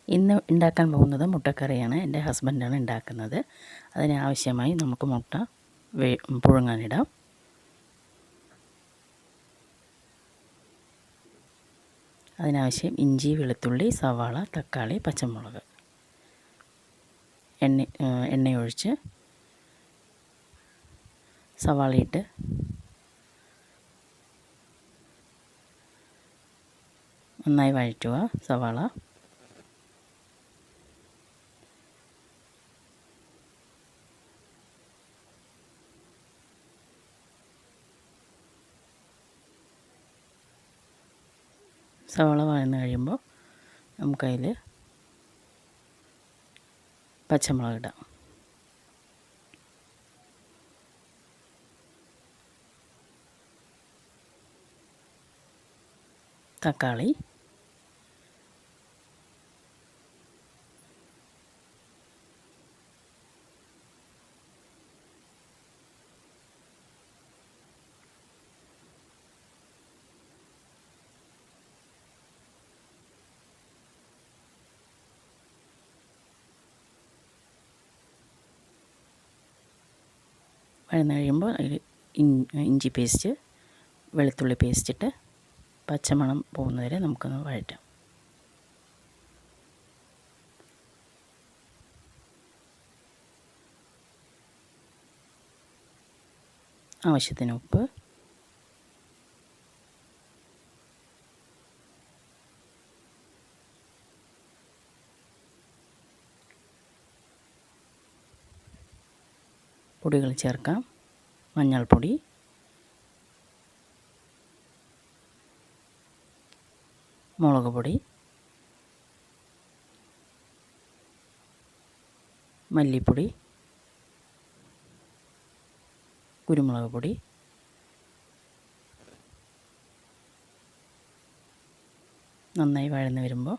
ഇന്ന് ഉണ്ടാക്കാൻ പോകുന്നത് മുട്ടക്കറിയാണ്. എൻ്റെ ഹസ്ബൻഡാണ് ഉണ്ടാക്കുന്നത്. അതിനാവശ്യമായി നമുക്ക് മുട്ട പുഴുങ്ങാനിടാം. അതിനാവശ്യം ഇഞ്ചി, വെളുത്തുള്ളി, സവാള, തക്കാളി, പച്ചമുളക്. എണ്ണയൊഴിച്ച് സവാളയിട്ട് നന്നായി വഴറ്റുക. സവാള വഴന്ന് കഴിയുമ്പോൾ നമുക്കതിൽ പച്ചമുളക് ഇടാം. തക്കാളി, വഴന്ന് കഴിയുമ്പോൾ അതിൽ ഇഞ്ചി പേസ്റ്റ്, വെളുത്തുള്ളി പേസ്റ്റ് ഇട്ട് പച്ചമണം പോകുന്നവരെ നമുക്കൊന്ന് വഴറ്റാം. ആവശ്യത്തിന് ഉപ്പ്, പൊടികൾ ചേർക്കാം. മഞ്ഞൾപ്പൊടി, മുളക് പൊടി, മല്ലിപ്പൊടി, കുരുമുളക് പൊടി, നന്നായി വഴന്ന് വരുമ്പോൾ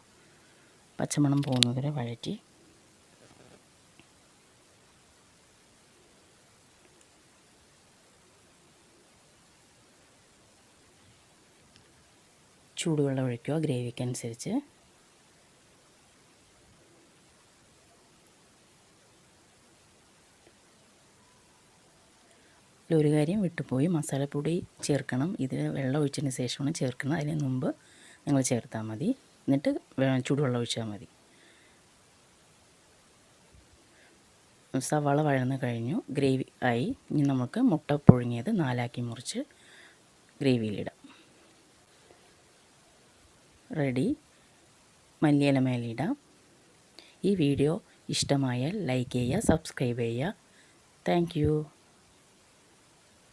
പച്ചമണം പോകുന്നതുവരെ വഴറ്റി ചൂടുവെള്ളം ഒഴിക്കുക ഗ്രേവിക്കനുസരിച്ച്. ഒരു കാര്യം വിട്ടുപോയി, മസാലപ്പൊടി ചേർക്കണം. ഇതിൽ വെള്ളം ഒഴിച്ചതിന് ശേഷമാണ് ചേർക്കുന്നത്. അതിന് മുമ്പ് നിങ്ങൾ ചേർത്താൽ മതി. എന്നിട്ട് ചൂടുവെള്ളം ഒഴിച്ചാൽ മതി. സവാള വഴന്ന് കഴിഞ്ഞു, ഗ്രേവി ആയി. ഇനി നമുക്ക് മുട്ട പുഴുങ്ങിയത് 4 മുറിച്ച് ഗ്രേവിയിലിടാം. റെഡി. മല്ലിയില മേലിടാം. ഈ വീഡിയോ ഇഷ്ടമായാൽ ലൈക്ക് ചെയ്യുക, സബ്സ്ക്രൈബ് ചെയ്യുക. Thank you.